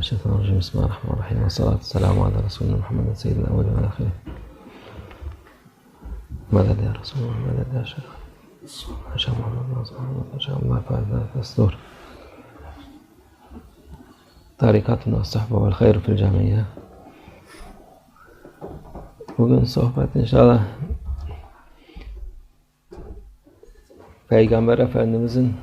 Euzubillahimineşşeytanirracim. Bismillahirrahmanirrahim. Ve salatu selamu ala Resulüne Muhammedin seyyidil evvelin ve ahirin. Meded ya Resulullah, meded ya Şeyh. Haşa Muhammed Nazım, haşa Allah fâidâ festur. Tarikatuna sahbe vel hayr fil camiyye. Bugün sohbet inşallah Peygamber Efendimizin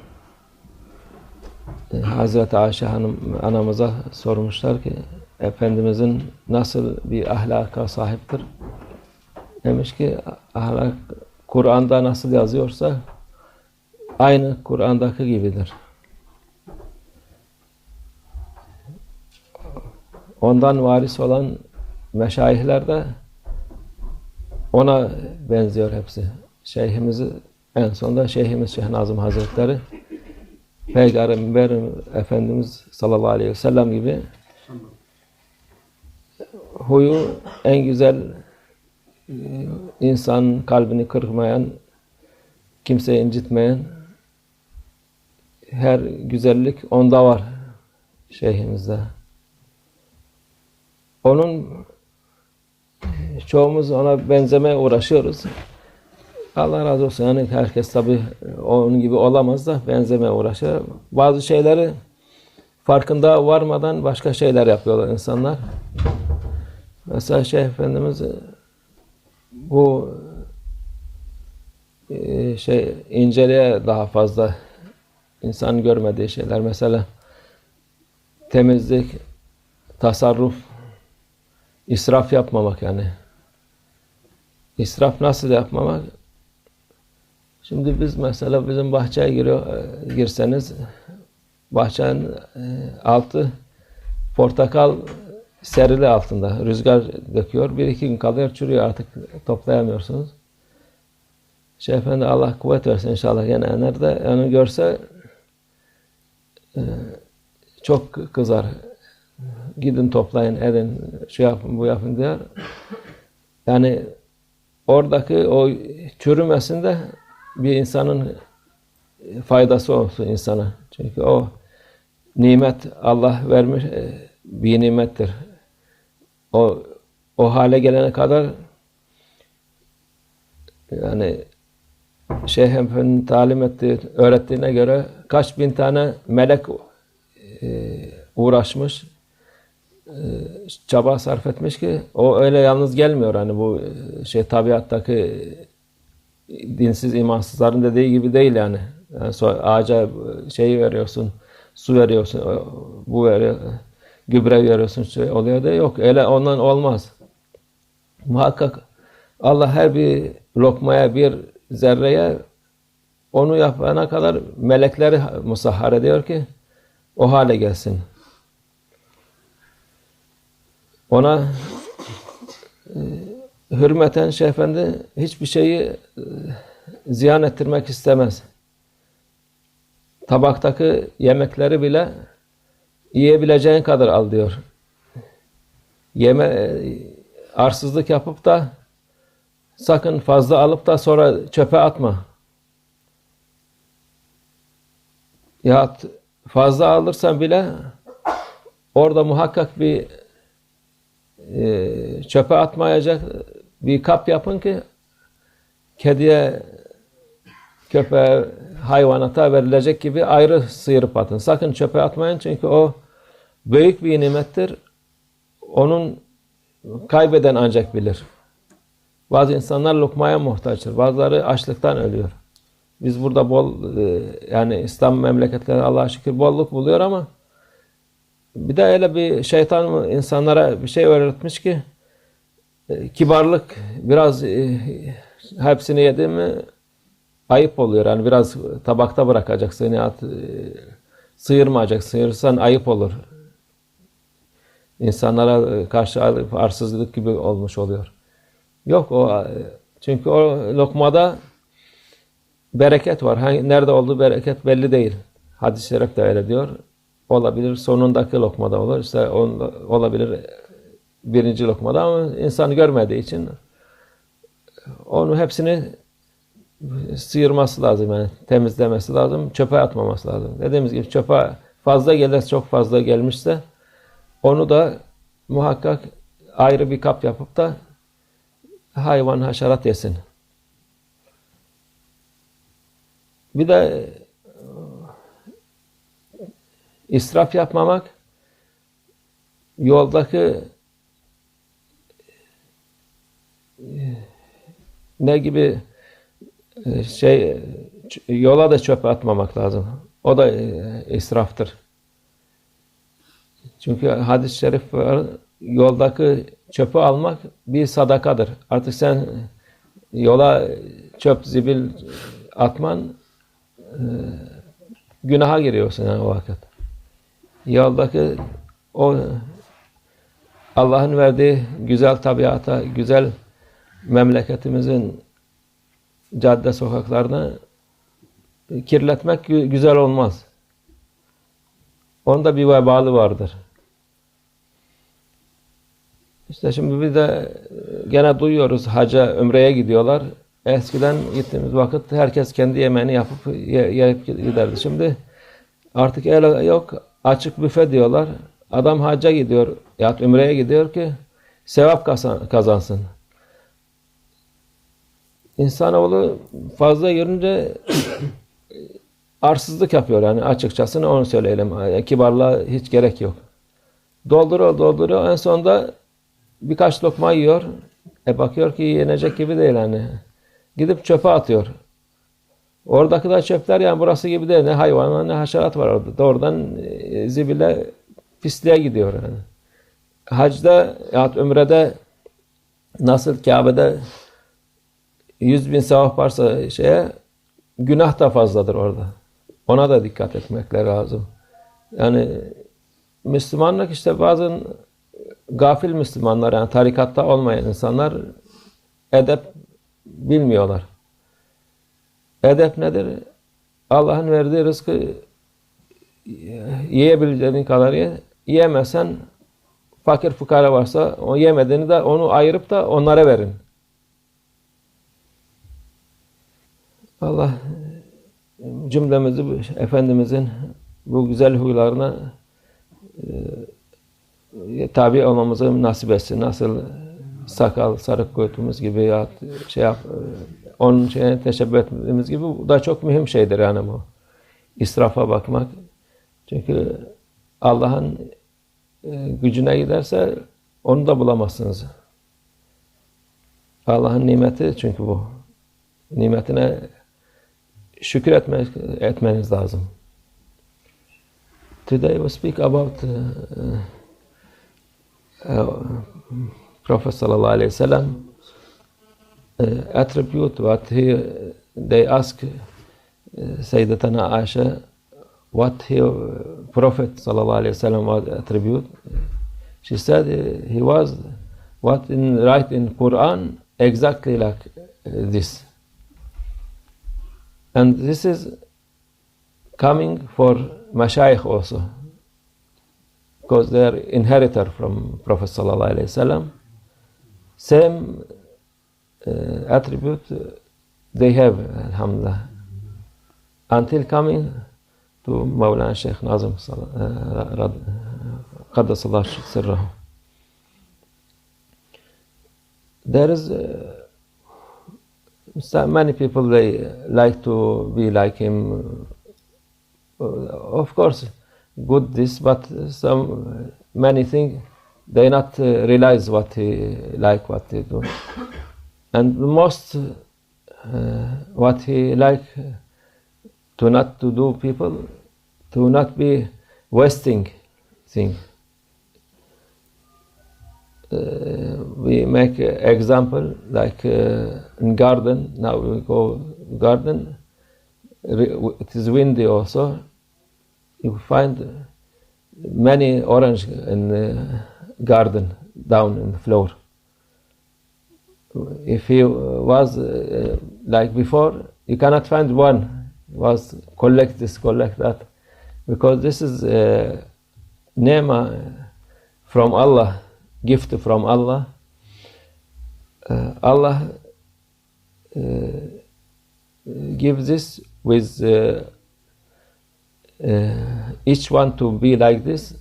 Hazreti Ayşe Hanım anamıza sormuşlar ki Efendimizin nasıl bir ahlaka sahiptir? Demiş ki ahlak Kur'an'da nasıl yazıyorsa aynı Kur'an'daki gibidir. Ondan varis olan meşayihler de ona benziyor hepsi. Şeyhimizi en sonunda Şeyhimiz Şeyh Nazım Hazretleri Peygamber Efendimiz sallallahu aleyhi ve sellem gibi huyu en güzel, insanın kalbini kırmayan, kimseyi incitmeyen her güzellik onda var şeyhimizde. Onun çoğumuz ona benzemeye uğraşıyoruz. Allah razı olsun. Yani herkes tabii onun gibi olamaz da benzemeye uğraşıyor. Bazı şeyleri farkında varmadan başka şeyler yapıyorlar insanlar. Mesela Şeyh Efendimiz bu inceliğe daha fazla insan görmediği şeyler. Mesela temizlik, tasarruf, israf yapmamak yani. İsraf nasıl yapmamak? Şimdi biz mesela bizim bahçeye girseniz bahçenin altı portakal serili altında. Rüzgar döküyor. Bir iki gün kalıyor, çürüyor. Artık toplayamıyorsunuz. Şeyh Efendi Allah kuvvet versin inşallah gene nerede onu görse çok kızar. Gidin toplayın, edin, şu yapın, bu yapın diyor. Yani oradaki o çürümesinde bir insanın faydası olsun insana. Çünkü o nimet Allah vermiş bir nimettir. O hale gelene kadar yani Şeyh Efendi'nin talim ettiği, öğrettiğine göre kaç bin tane melek uğraşmış, çaba sarf etmiş ki o öyle yalnız gelmiyor. Hani bu tabiattaki dinsiz, imansızların dediği gibi değil yani. Yani ağaca veriyorsun, su veriyorsun, bu veriyor, gübre veriyorsun, oluyor da yok. Öyle ondan olmaz. Muhakkak Allah her bir lokmaya, bir zerreye onu yapana kadar melekleri musahhar ediyor ki o hale gelsin. Ona hürmeten Şeyh Efendi hiçbir şeyi ziyan ettirmek istemez. Tabaktaki yemekleri bile yiyebileceğin kadar al diyor. Arsızlık yapıp da sakın fazla alıp da sonra çöpe atma. Ya fazla alırsan bile orada muhakkak bir çöpe atmayacak bir kap yapın ki kediye, köpeğe, hayvanata verilecek gibi ayrı sıyırıp atın. Sakın çöpe atmayın çünkü o büyük bir nimettir. Onun kaybeden ancak bilir. Bazı insanlar lokmaya muhtaçtır. Bazıları açlıktan ölüyor. Biz burada yani İslam memleketleri Allah'a şükür bolluk buluyor ama bir de öyle bir şeytan insanlara bir şey öğretmiş ki kibarlık biraz hepsini yedi mi ayıp oluyor. Yani biraz tabakta bırakacaksın. Yani sıyırmayacaksın. Sıyırırsan ayıp olur. İnsanlara karşı arsızlık gibi olmuş oluyor. Yok çünkü o lokmada bereket var. Nerede olduğu bereket belli değil. Hadis-i şerif de öyle diyor. Olabilir sonundaki lokmada olur. İşte olabilir birinci lokmada ama insan görmediği için onu hepsini sıyırması lazım yani temizlemesi lazım. Çöpe atmaması lazım. Dediğimiz gibi çöpe fazla gelirse çok fazla gelmişse onu da muhakkak ayrı bir kap yapıp da hayvan, haşerat yesin. Bir de israf yapmamak, yoldaki ne gibi yola da çöpe atmamak lazım. O da israftır. Çünkü hadis-i şerif var, yoldaki çöpü almak bir sadakadır. Artık sen yola çöp, zibil atman günaha giriyorsun yani o vakit. Yoldaki o Allah'ın verdiği güzel tabiata, güzel memleketimizin cadde sokaklarını kirletmek güzel olmaz. Onda bir vebalı vardır. İşte şimdi bir de gene duyuyoruz, hacca, ömreye gidiyorlar. Eskiden gittiğimiz vakit herkes kendi yemeğini yapıp yiyip giderdi. Şimdi artık öyle yok, açık büfe diyorlar. Adam hacca gidiyor ya ömreye gidiyor ki sevap kazansın. İnsanoğlu fazla görünce arsızlık yapıyor yani açıkçası onu söyleyelim. Kibarlığa hiç gerek yok. Dolduruyor. En sonunda birkaç lokma yiyor. Bakıyor ki yenecek gibi değil yani. Gidip çöpe atıyor. Oradaki de çöpler yani burası gibi değil. Ne hayvan ne haşerat var orada. Doğrudan zibile pisliğe gidiyor yani. Hacda ya ömrede nasıl Kabe'de 100.000 sevap varsa günah da fazladır orada. Ona da dikkat etmekler lazım. Yani Müslümanlık işte bazen gafil Müslümanlar yani tarikatta olmayan insanlar edep bilmiyorlar. Edep nedir? Allah'ın verdiği rızkı yiyebileceğin kadar ye. Yiyemezsen fakir fukara varsa o yemediğini de onu ayırıp da onlara verin. Allah cümlemizi Efendimizin bu güzel huylarına tabi olmamızı nasip etsin. Nasıl sakal, sarık koyduğumuz gibi ya onun şeyine teşebbüs ettiğimiz gibi bu da çok mühim şeydir yani bu. İsrafa bakmak. Çünkü Allah'ın gücüne giderse onu da bulamazsınız. Allah'ın nimeti çünkü bu. Nimetine şükür etmeniz lazım. Today we speak about Prophet sallallahu aleyhi ve sellem attribute what they ask Sayyidatana Aisha what Prophet sallallahu aleyhi ve sellem was attribute. She said he was what right in Quran exactly like this. And this is coming for Mashayikh also. Because they are inheritor from Prophet sallallahu alaihi wasallam. Same attribute they have, alhamdulillah. Until coming to Mawlana Sheikh Nazim Qaddasallahu sirrahu. There is many people they like to be like him. Of course, good this, but many things they not realize what he like, what he do, and most what he like to not to do people to not be wasting thing. We make example like in garden. Now we go garden. It is windy also. You find many orange in the garden down in the floor. If he was like before, you cannot find one. Was collect this, collect that, because this is nema from Allah. Gift from Allah. Allah gives this with each one to be like this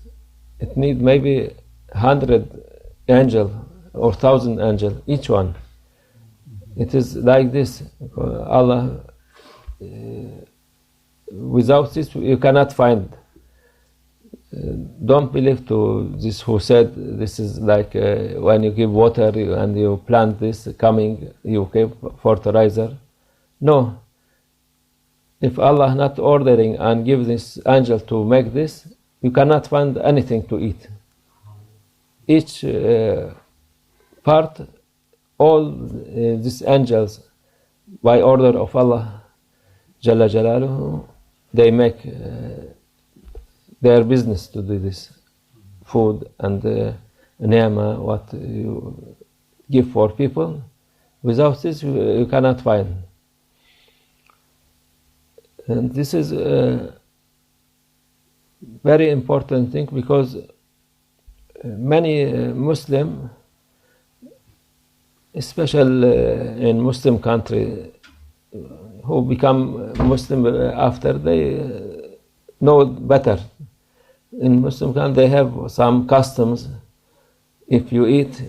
it needs maybe 100 angel or 1,000 angel, each one. It is like this. Allah, without this, you cannot find. Don't believe to this who said this is like when you give water and you plant this coming, you give fertilizer. No. If Allah not ordering and give this angel to make this, you cannot find anything to eat. Each part, all these angels, by order of Allah, Jalla Jalaluhu, they make their business to do this food and ni'mah, what you give for people. Without this, you cannot find. And this is a very important thing, because many Muslim, especially in Muslim country, who become Muslim after, they know better. In Muslim country, they have some customs. If you eat,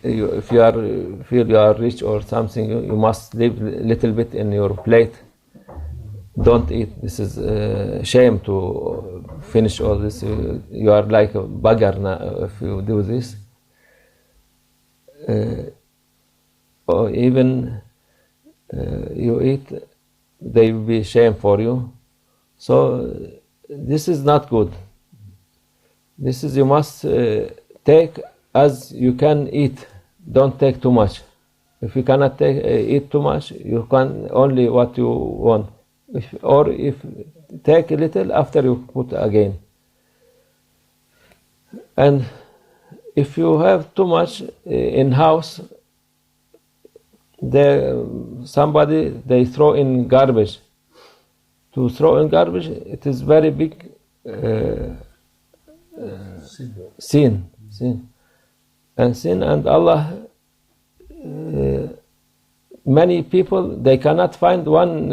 if you feel you are rich or something, you must leave a little bit in your plate. Don't eat. This is shame to finish all this. You are like a beggar now if you do this. Or even you eat, they will be shame for you. So this is not good. This is, you must take as you can eat. Don't take too much. If you cannot eat too much, you can only what you want. If take a little, after you put again. And if you have too much in house, somebody they throw in garbage. To throw in garbage, it is very big sin. And Allah, many people, they cannot find one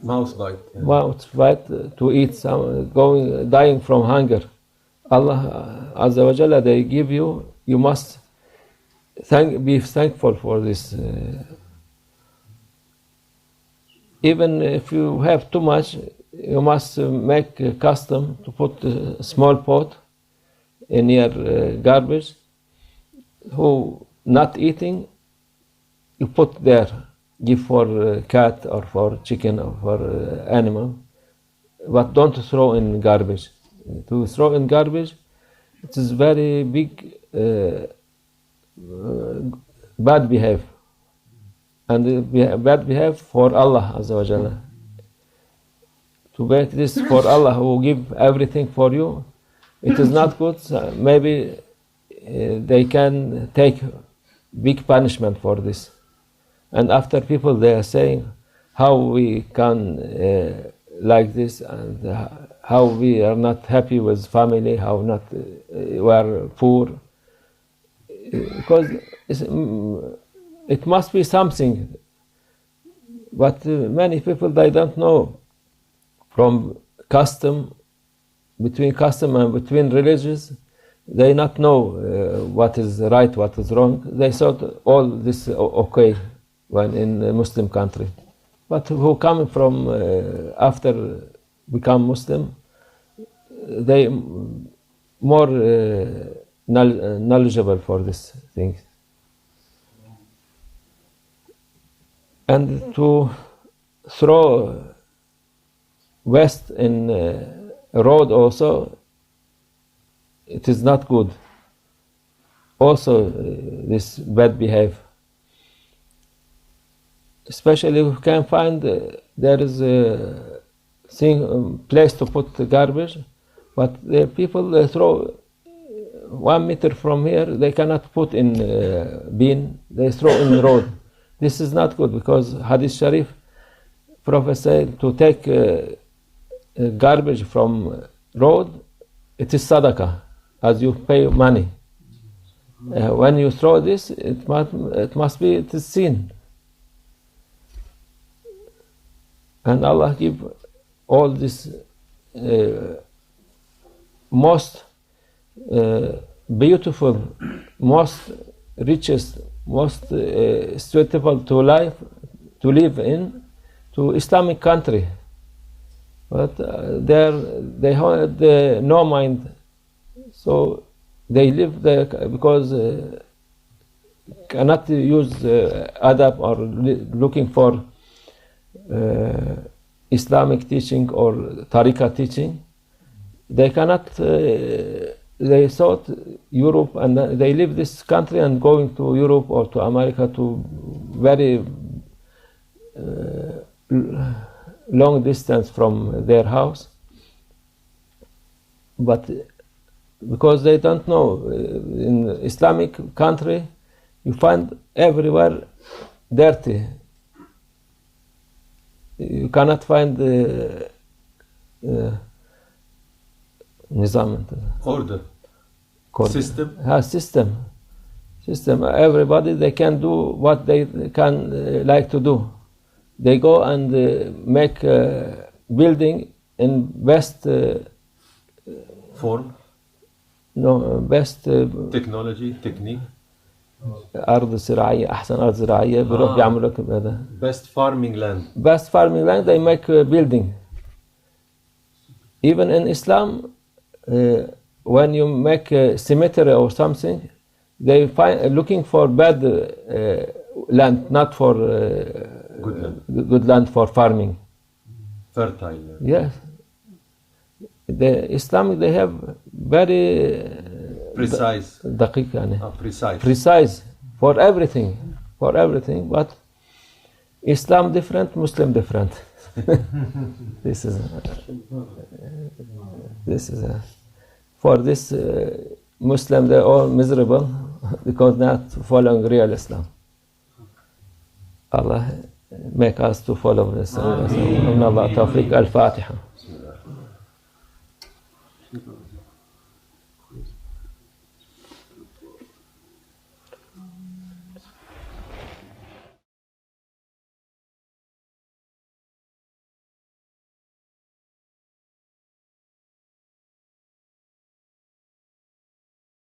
mouse bite to eat, dying from hunger. Allah Azza wa Jalla, they give you, you must be thankful for this. Even if you have too much, you must make a custom to put a small pot in your garbage. Who not eating, you put there, give for cat or for chicken or for animal, but don't throw in garbage. To throw in garbage, it is very big bad behavior. And bad behavior for Allah Azza wa Jalla. To make this for Allah, who give everything for you, it is not good. Maybe they can take big punishment for this. And after people, they are saying how we can like this, and how we are not happy with family, how not we are poor. Because it must be something. But many people, they don't know. From custom, between custom and between religions, they not know what is right, what is wrong. They thought all this okay when in a Muslim country. But who come from after become Muslim, they more knowledgeable for this thing. And to throw waste in a road also, it is not good. Also, this bad behavior. Especially if you can find there is a place to put the garbage, but the people throw 1 meter from here, they cannot put in bin, they throw in the road. This is not good, because Hadith Sharif, Prophet said to take garbage from road, it is sadaqah, as you pay money. When you throw this, it is sin. And Allah give all this most beautiful, most richest, most suitable to live in, to Islamic country. But they had no mind, so they live there because cannot use adab or looking for Islamic teaching or tariqah teaching. They cannot. They thought Europe, and they leave this country and going to Europe or to America to very long distance from their house. But because they don't know, in Islamic country, you find everywhere dirty. You cannot find nizam. Order. System. Everybody, they can do what they can like to do. They go and make building in best form. No, best technology, technique. أرض زراعية أحسن أرض زراعية بيروح بيعملوا لك بهذا. Best farming land. Best farming land, they make building. Even in Islam, when you make a cemetery or something, they find looking for bad land, not for good land for farming. Fertile land. Yes. The Islamic, they have very precise. دقيق يعني. Precise for everything, but Islam different, Muslim different. This is for this Muslim, they're all miserable because not following real Islam. Allah make us to follow this. Allah tawfiq. Al-Fatiha.